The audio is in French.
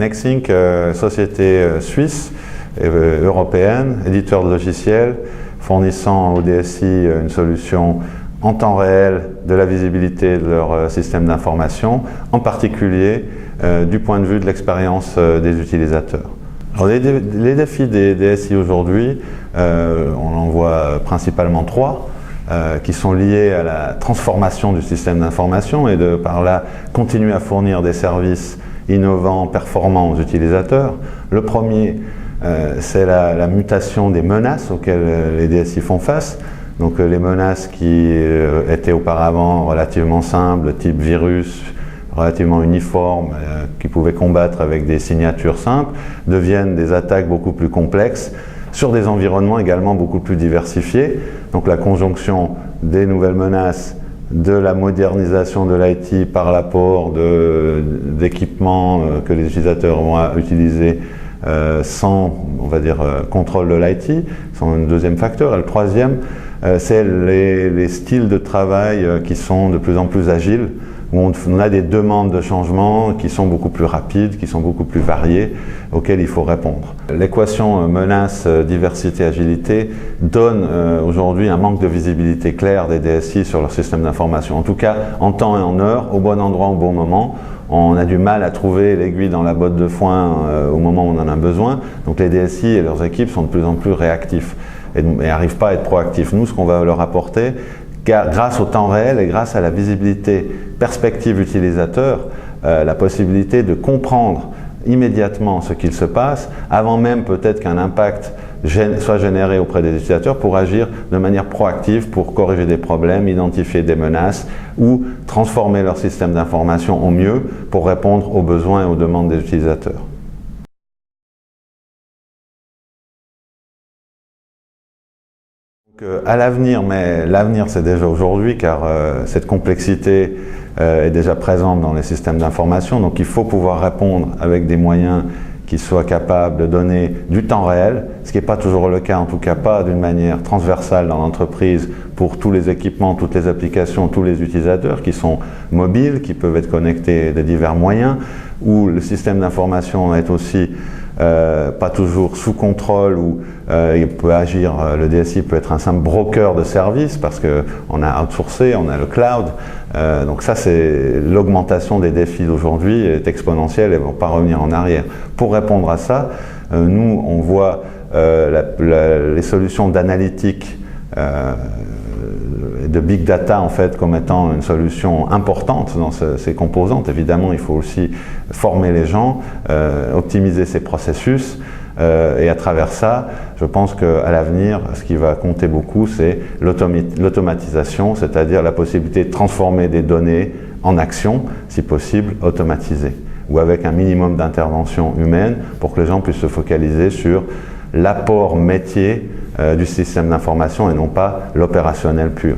Nexink, société suisse et européenne, éditeur de logiciels, fournissant au DSI une solution en temps réel de la visibilité de leur système d'information, en particulier du point de vue de l'expérience des utilisateurs. Alors les défis des DSI aujourd'hui, on en voit principalement trois, qui sont liés à la transformation du système d'information et de par là continuer à fournir des services innovants, performants aux utilisateurs. Le premier, c'est la mutation des menaces auxquelles les DSI font face. Donc les menaces qui étaient auparavant relativement simples, type virus, relativement uniformes, qui pouvaient combattre avec des signatures simples, deviennent des attaques beaucoup plus complexes, sur des environnements également beaucoup plus diversifiés. Donc la conjonction des nouvelles menaces, de la modernisation de l'IT par l'apport d'équipements que les utilisateurs vont utiliser sans, on va dire, contrôle de l'IT, c'est un deuxième facteur. Et le troisième, c'est les styles de travail qui sont de plus en plus agiles, où on a des demandes de changement qui sont beaucoup plus rapides, qui sont beaucoup plus variées, auxquelles il faut répondre. L'équation menace, diversité, agilité donne aujourd'hui un manque de visibilité claire des DSI sur leur système d'information. En tout cas, en temps et en heure, au bon endroit, au bon moment. On a du mal à trouver l'aiguille dans la botte de foin au moment où on en a besoin. Donc les DSI et leurs équipes sont de plus en plus réactifs et n'arrivent pas à être proactifs. Nous, ce qu'on va leur apporter, grâce au temps réel et grâce à la visibilité perspective utilisateur, la possibilité de comprendre immédiatement ce qu'il se passe, avant même peut-être qu'un impact soit généré auprès des utilisateurs, pour agir de manière proactive, pour corriger des problèmes, identifier des menaces ou transformer leur système d'information au mieux pour répondre aux besoins et aux demandes des utilisateurs. À l'avenir, mais l'avenir c'est déjà aujourd'hui, car cette complexité est déjà présente dans les systèmes d'information, donc il faut pouvoir répondre avec des moyens qui soient capables de donner du temps réel, ce qui n'est pas toujours le cas, en tout cas pas d'une manière transversale dans l'entreprise pour tous les équipements, toutes les applications, tous les utilisateurs qui sont mobiles, qui peuvent être connectés de divers moyens, où le système d'information est aussi pas toujours sous contrôle, où il peut agir, le DSI peut être un simple broker de services parce qu'on a outsourcé, on a le cloud. Donc ça, c'est l'augmentation des défis d'aujourd'hui est exponentielle et ne vont pas revenir en arrière. Pour répondre à ça, nous, on voit les solutions d'analytique de big data en fait comme étant une solution importante dans ces composantes. Évidemment, il faut aussi former les gens, optimiser ces processus et à travers ça, je pense qu'à l'avenir, ce qui va compter beaucoup, c'est l'automatisation, c'est-à-dire la possibilité de transformer des données en actions, si possible automatisées, ou avec un minimum d'intervention humaine pour que les gens puissent se focaliser sur l'apport métier du système d'information et non pas l'opérationnel pur.